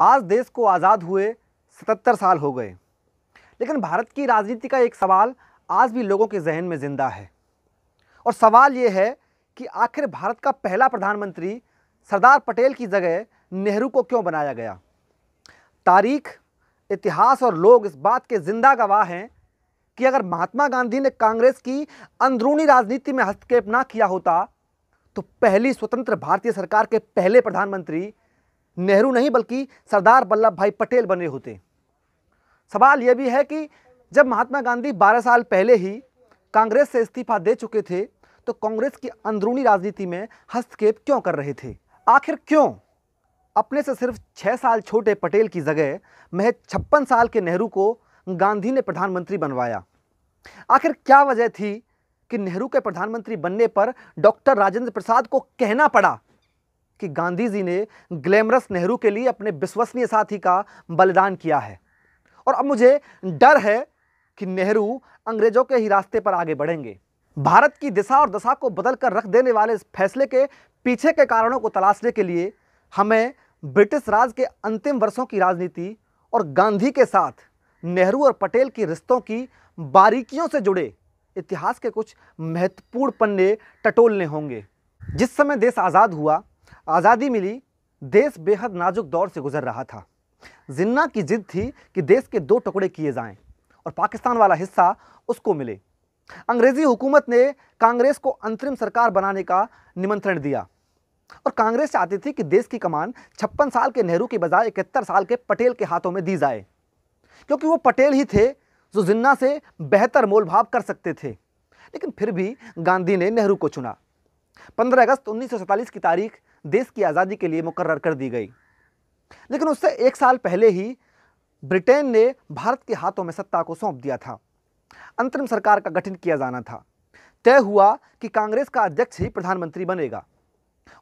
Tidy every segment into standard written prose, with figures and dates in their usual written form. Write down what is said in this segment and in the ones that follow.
आज देश को आज़ाद हुए 77 साल हो गए, लेकिन भारत की राजनीति का एक सवाल आज भी लोगों के जहन में जिंदा है। और सवाल ये है कि आखिर भारत का पहला प्रधानमंत्री सरदार पटेल की जगह नेहरू को क्यों बनाया गया। तारीख, इतिहास और लोग इस बात के जिंदा गवाह हैं कि अगर महात्मा गांधी ने कांग्रेस की अंदरूनी राजनीति में हस्तक्षेप ना किया होता तो पहली स्वतंत्र भारतीय सरकार के पहले प्रधानमंत्री नेहरू नहीं बल्कि सरदार वल्लभ भाई पटेल बने होते। सवाल यह भी है कि जब महात्मा गांधी 12 साल पहले ही कांग्रेस से इस्तीफा दे चुके थे तो कांग्रेस की अंदरूनी राजनीति में हस्तक्षेप क्यों कर रहे थे। आखिर क्यों अपने से सिर्फ 6 साल छोटे पटेल की जगह महज 56 साल के नेहरू को गांधी ने प्रधानमंत्री बनवाया। आखिर क्या वजह थी कि नेहरू के प्रधानमंत्री बनने पर डॉक्टर राजेंद्र प्रसाद को कहना पड़ा कि गांधी जी ने ग्लैमरस नेहरू के लिए अपने विश्वसनीय साथी का बलिदान किया है और अब मुझे डर है कि नेहरू अंग्रेजों के ही रास्ते पर आगे बढ़ेंगे। भारत की दिशा और दशा को बदल कर रख देने वाले इस फैसले के पीछे के कारणों को तलाशने के लिए हमें ब्रिटिश राज के अंतिम वर्षों की राजनीति और गांधी के साथ नेहरू और पटेल की रिश्तों की बारीकियों से जुड़े इतिहास के कुछ महत्वपूर्ण पन्ने टटोलने होंगे। जिस समय देश आज़ाद हुआ, आज़ादी मिली, देश बेहद नाजुक दौर से गुजर रहा था। जिन्ना की जिद थी कि देश के 2 टुकड़े किए जाएं और पाकिस्तान वाला हिस्सा उसको मिले। अंग्रेजी हुकूमत ने कांग्रेस को अंतरिम सरकार बनाने का निमंत्रण दिया और कांग्रेस चाहती थी कि देश की कमान 56 साल के नेहरू की बजाय 71 साल के पटेल के हाथों में दी जाए, क्योंकि वो पटेल ही थे जो जिन्ना से बेहतर मोलभाव कर सकते थे। लेकिन फिर भी गांधी ने नेहरू को चुना। 15 अगस्त 1947 की तारीख देश की आज़ादी के लिए मुकर्रर कर दी गई, लेकिन उससे 1 साल पहले ही ब्रिटेन ने भारत के हाथों में सत्ता को सौंप दिया था। अंतरिम सरकार का गठन किया जाना था। तय हुआ कि कांग्रेस का अध्यक्ष ही प्रधानमंत्री बनेगा।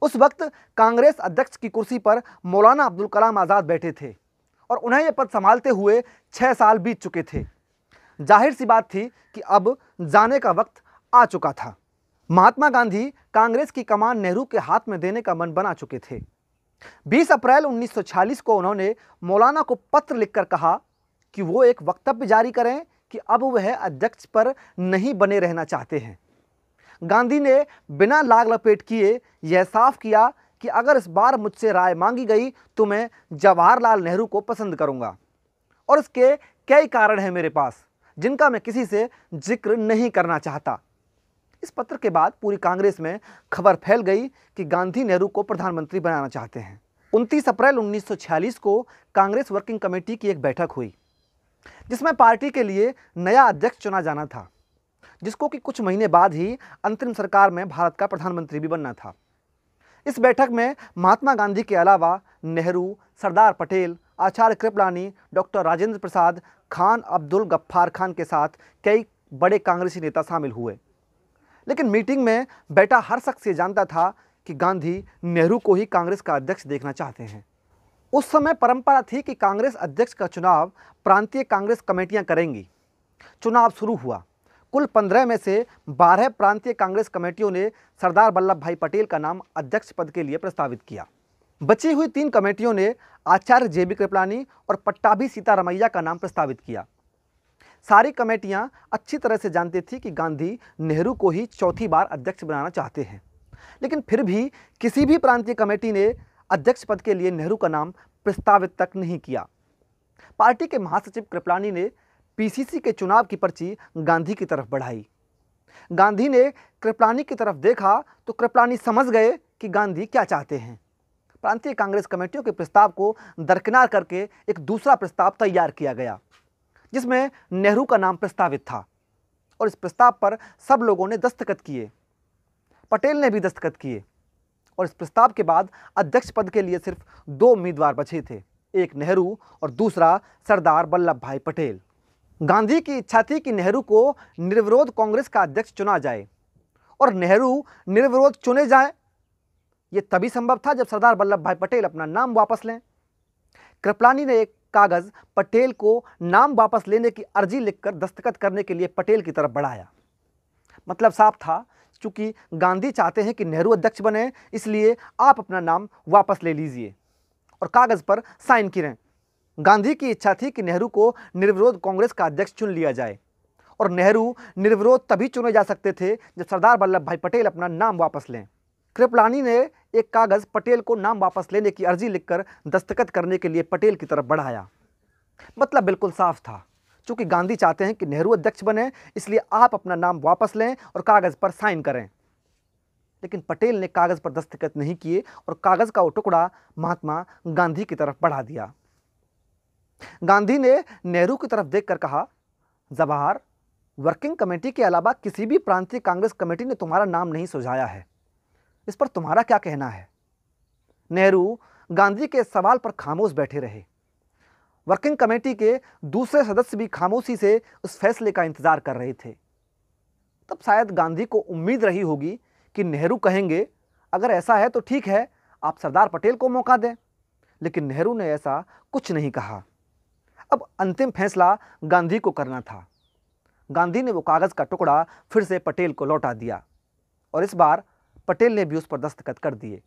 उस वक्त कांग्रेस अध्यक्ष की कुर्सी पर मौलाना अब्दुल कलाम आज़ाद बैठे थे और उन्हें यह पद संभालते हुए 6 साल बीत चुके थे। जाहिर सी बात थी कि अब जाने का वक्त आ चुका था। महात्मा गांधी कांग्रेस की कमान नेहरू के हाथ में देने का मन बना चुके थे। 20 अप्रैल 1946 को उन्होंने मौलाना को पत्र लिखकर कहा कि वो एक वक्तव्य जारी करें कि अब वह अध्यक्ष पर नहीं बने रहना चाहते हैं। गांधी ने बिना लाग लपेट किए यह साफ किया कि अगर इस बार मुझसे राय मांगी गई तो मैं जवाहरलाल नेहरू को पसंद करूंगा और इसके कई कारण हैं मेरे पास, जिनका मैं किसी से जिक्र नहीं करना चाहता। इस पत्र के बाद पूरी कांग्रेस में खबर फैल गई कि गांधी नेहरू को प्रधानमंत्री बनाना चाहते हैं। 29 अप्रैल 1946 को कांग्रेस वर्किंग कमेटी की एक बैठक हुई, जिसमें पार्टी के लिए नया अध्यक्ष चुना जाना था, जिसको कि कुछ महीने बाद ही अंतरिम सरकार में भारत का प्रधानमंत्री भी बनना था। इस बैठक में महात्मा गांधी के अलावा नेहरू, सरदार पटेल, आचार्य कृपलानी, डॉक्टर राजेंद्र प्रसाद, खान अब्दुल गफ्फार खान के साथ कई बड़े कांग्रेसी नेता शामिल हुए। लेकिन मीटिंग में बैठा हर शख्स ये जानता था कि गांधी नेहरू को ही कांग्रेस का अध्यक्ष देखना चाहते हैं। उस समय परंपरा थी कि कांग्रेस अध्यक्ष का चुनाव प्रांतीय कांग्रेस कमेटियां करेंगी। चुनाव शुरू हुआ। कुल 15 में से 12 प्रांतीय कांग्रेस कमेटियों ने सरदार वल्लभ भाई पटेल का नाम अध्यक्ष पद के लिए प्रस्तावित किया। बची हुई 3 कमेटियों ने आचार्य JB कृपलानी और पट्टाभी सीतारमैया का नाम प्रस्तावित किया। सारी कमेटियां अच्छी तरह से जानती थी कि गांधी नेहरू को ही चौथी बार अध्यक्ष बनाना चाहते हैं, लेकिन फिर भी किसी भी प्रांतीय कमेटी ने अध्यक्ष पद के लिए नेहरू का नाम प्रस्तावित तक नहीं किया। पार्टी के महासचिव कृपलानी ने PCC के चुनाव की पर्ची गांधी की तरफ बढ़ाई। गांधी ने कृपलानी की तरफ देखा तो कृपलानी समझ गए कि गांधी क्या चाहते हैं। प्रांतीय कांग्रेस कमेटियों के प्रस्ताव को दरकिनार करके एक दूसरा प्रस्ताव तैयार किया गया, जिसमें नेहरू का नाम प्रस्तावित था और इस प्रस्ताव पर सब लोगों ने दस्तखत किए। पटेल ने भी दस्तखत किए और इस प्रस्ताव के बाद अध्यक्ष पद के लिए सिर्फ 2 उम्मीदवार बचे थे, एक नेहरू और दूसरा सरदार वल्लभ भाई पटेल। गांधी की इच्छा थी कि नेहरू को निर्विरोध कांग्रेस का अध्यक्ष चुना जाए और नेहरू निर्विरोध चुने जाए। यह तभी संभव था जब सरदार वल्लभ भाई पटेल अपना नाम वापस लें। कृपलानी ने एक कागज पटेल को नाम वापस लेने की अर्जी लिखकर दस्तखत करने के लिए पटेल की तरफ बढ़ाया। मतलब साफ था, चूंकि गांधी चाहते हैं कि नेहरू अध्यक्ष बने, इसलिए आप अपना नाम वापस ले लीजिए। और कागज़ पर साइन करें। गांधी की इच्छा थी कि नेहरू को निर्विरोध कांग्रेस का अध्यक्ष चुन लिया जाए, और नेहरू निर्विरोध तभी चुने जा सकते थे जब सरदार वल्लभ भाई पटेल अपना नाम वापस लें। कृपलानी ने एक कागज़ पटेल को नाम वापस लेने की अर्जी लिखकर दस्तखत करने के लिए पटेल की तरफ बढ़ाया। मतलब बिल्कुल साफ था, चूंकि गांधी चाहते हैं कि नेहरू अध्यक्ष बने, इसलिए आप अपना नाम वापस लें और कागज़ पर साइन करें। लेकिन पटेल ने कागज़ पर दस्तखत नहीं किए और कागज़ का वो टुकड़ा महात्मा गांधी की तरफ बढ़ा दिया। गांधी ने नेहरू की तरफ देखकर कहा, जवाहर, वर्किंग कमेटी के अलावा किसी भी प्रांतीय कांग्रेस कमेटी ने तुम्हारा नाम नहीं सुझाया है, इस पर तुम्हारा क्या कहना है? नेहरू गांधी के सवाल पर खामोश बैठे रहे। वर्किंग कमेटी के दूसरे सदस्य भी खामोशी से उस फैसले का इंतजार कर रहे थे। तब शायद गांधी को उम्मीद रही होगी कि नेहरू कहेंगे, अगर ऐसा है तो ठीक है, आप सरदार पटेल को मौका दें। लेकिन नेहरू ने ऐसा कुछ नहीं कहा। अब अंतिम फैसला गांधी को करना था। गांधी ने वो कागज़ का टुकड़ा फिर से पटेल को लौटा दिया और इस बार पटेल ने भी उस पर दस्तखत कर दिए।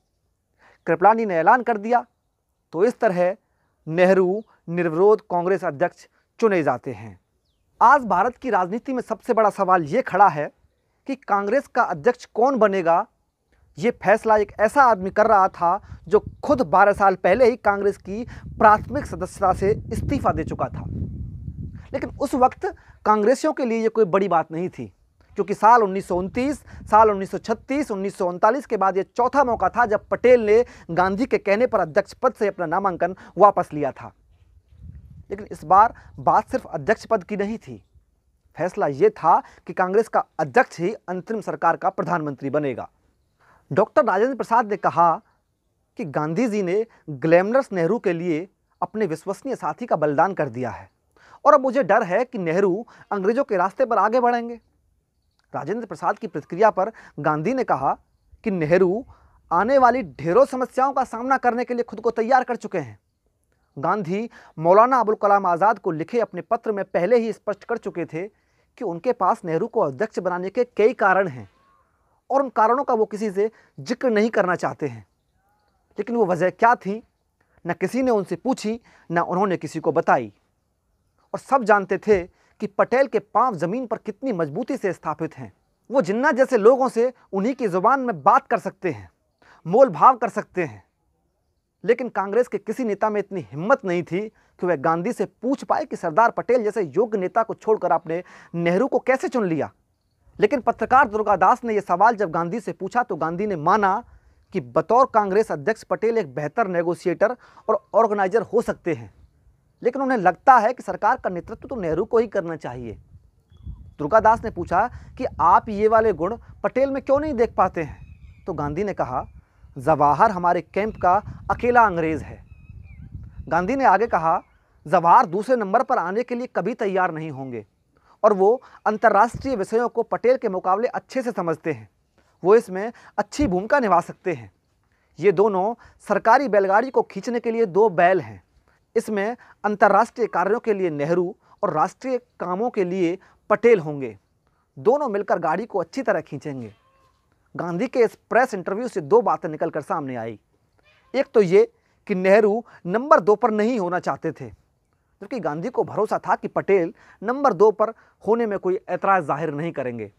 कृपलानी ने ऐलान कर दिया, तो इस तरह नेहरू निर्विरोध कांग्रेस अध्यक्ष चुने जाते हैं। आज भारत की राजनीति में सबसे बड़ा सवाल ये खड़ा है कि कांग्रेस का अध्यक्ष कौन बनेगा। ये फैसला एक ऐसा आदमी कर रहा था जो खुद 12 साल पहले ही कांग्रेस की प्राथमिक सदस्यता से इस्तीफा दे चुका था। लेकिन उस वक्त कांग्रेसियों के लिए ये कोई बड़ी बात नहीं थी, क्योंकि साल 1929, साल 1936, 1939 के बाद ये चौथा मौका था जब पटेल ने गांधी के कहने पर अध्यक्ष पद से अपना नामांकन वापस लिया था। लेकिन इस बार बात सिर्फ अध्यक्ष पद की नहीं थी। फैसला ये था कि कांग्रेस का अध्यक्ष ही अंतरिम सरकार का प्रधानमंत्री बनेगा। डॉक्टर राजेंद्र प्रसाद ने कहा कि गांधी जी ने ग्लैमरस नेहरू के लिए अपने विश्वसनीय साथी का बलिदान कर दिया है और अब मुझे डर है कि नेहरू अंग्रेजों के रास्ते पर आगे बढ़ेंगे। राजेंद्र प्रसाद की प्रतिक्रिया पर गांधी ने कहा कि नेहरू आने वाली ढेरों समस्याओं का सामना करने के लिए खुद को तैयार कर चुके हैं। गांधी मौलाना अबुल कलाम आज़ाद को लिखे अपने पत्र में पहले ही स्पष्ट कर चुके थे कि उनके पास नेहरू को अध्यक्ष बनाने के कई कारण हैं और उन कारणों का वो किसी से जिक्र नहीं करना चाहते हैं। लेकिन वो वजह क्या थी, न किसी ने उनसे पूछी, न उन्होंने किसी को बताई। और सब जानते थे कि पटेल के पांव जमीन पर कितनी मजबूती से स्थापित हैं। वो जिन्ना जैसे लोगों से उन्हीं की जुबान में बात कर सकते हैं, मोल भाव कर सकते हैं। लेकिन कांग्रेस के किसी नेता में इतनी हिम्मत नहीं थी कि वह गांधी से पूछ पाए कि सरदार पटेल जैसे योग्य नेता को छोड़कर आपने नेहरू को कैसे चुन लिया। लेकिन पत्रकार दुर्गादास ने यह सवाल जब गांधी से पूछा तो गांधी ने माना कि बतौर कांग्रेस अध्यक्ष पटेल एक बेहतर नेगोशिएटर और ऑर्गेनाइजर हो सकते हैं, लेकिन उन्हें लगता है कि सरकार का नेतृत्व तो नेहरू को ही करना चाहिए। दुर्गादास ने पूछा कि आप ये वाले गुण पटेल में क्यों नहीं देख पाते हैं? तो गांधी ने कहा, जवाहर हमारे कैंप का अकेला अंग्रेज है। गांधी ने आगे कहा, जवाहर दूसरे नंबर पर आने के लिए कभी तैयार नहीं होंगे और वो अंतर्राष्ट्रीय विषयों को पटेल के मुकाबले अच्छे से समझते हैं। वो इसमें अच्छी भूमिका निभा सकते हैं। ये दोनों सरकारी बैलगाड़ी को खींचने के लिए दो बैल हैं। इसमें अंतर्राष्ट्रीय कार्यों के लिए नेहरू और राष्ट्रीय कामों के लिए पटेल होंगे। दोनों मिलकर गाड़ी को अच्छी तरह खींचेंगे। गांधी के इस प्रेस इंटरव्यू से दो बातें निकलकर सामने आई। एक तो ये कि नेहरू नंबर 2 पर नहीं होना चाहते थे, जबकि गांधी को भरोसा था कि पटेल नंबर 2 पर होने में कोई ऐतराज़ जाहिर नहीं करेंगे।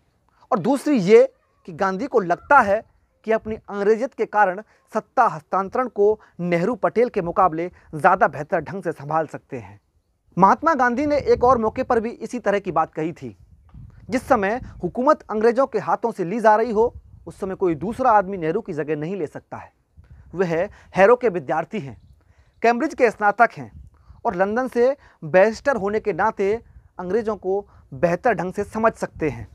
और दूसरी ये कि गांधी को लगता है कि अपनी अंग्रेजियत के कारण सत्ता हस्तांतरण को नेहरू पटेल के मुकाबले ज़्यादा बेहतर ढंग से संभाल सकते हैं। महात्मा गांधी ने एक और मौके पर भी इसी तरह की बात कही थी। जिस समय हुकूमत अंग्रेज़ों के हाथों से ली जा रही हो, उस समय कोई दूसरा आदमी नेहरू की जगह नहीं ले सकता है। वह हैरो के विद्यार्थी हैं, कैम्ब्रिज के स्नातक हैं और लंदन से बैरिस्टर होने के नाते अंग्रेज़ों को बेहतर ढंग से समझ सकते हैं।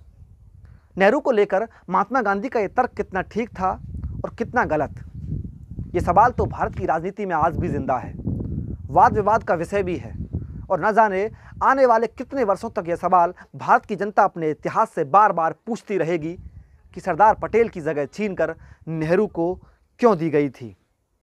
नेहरू को लेकर महात्मा गांधी का ये तर्क कितना ठीक था और कितना गलत, ये सवाल तो भारत की राजनीति में आज भी जिंदा है, वाद विवाद का विषय भी है। और न जाने आने वाले कितने वर्षों तक यह सवाल भारत की जनता अपने इतिहास से बार बार पूछती रहेगी कि सरदार पटेल की जगह छीनकर नेहरू को क्यों दी गई थी।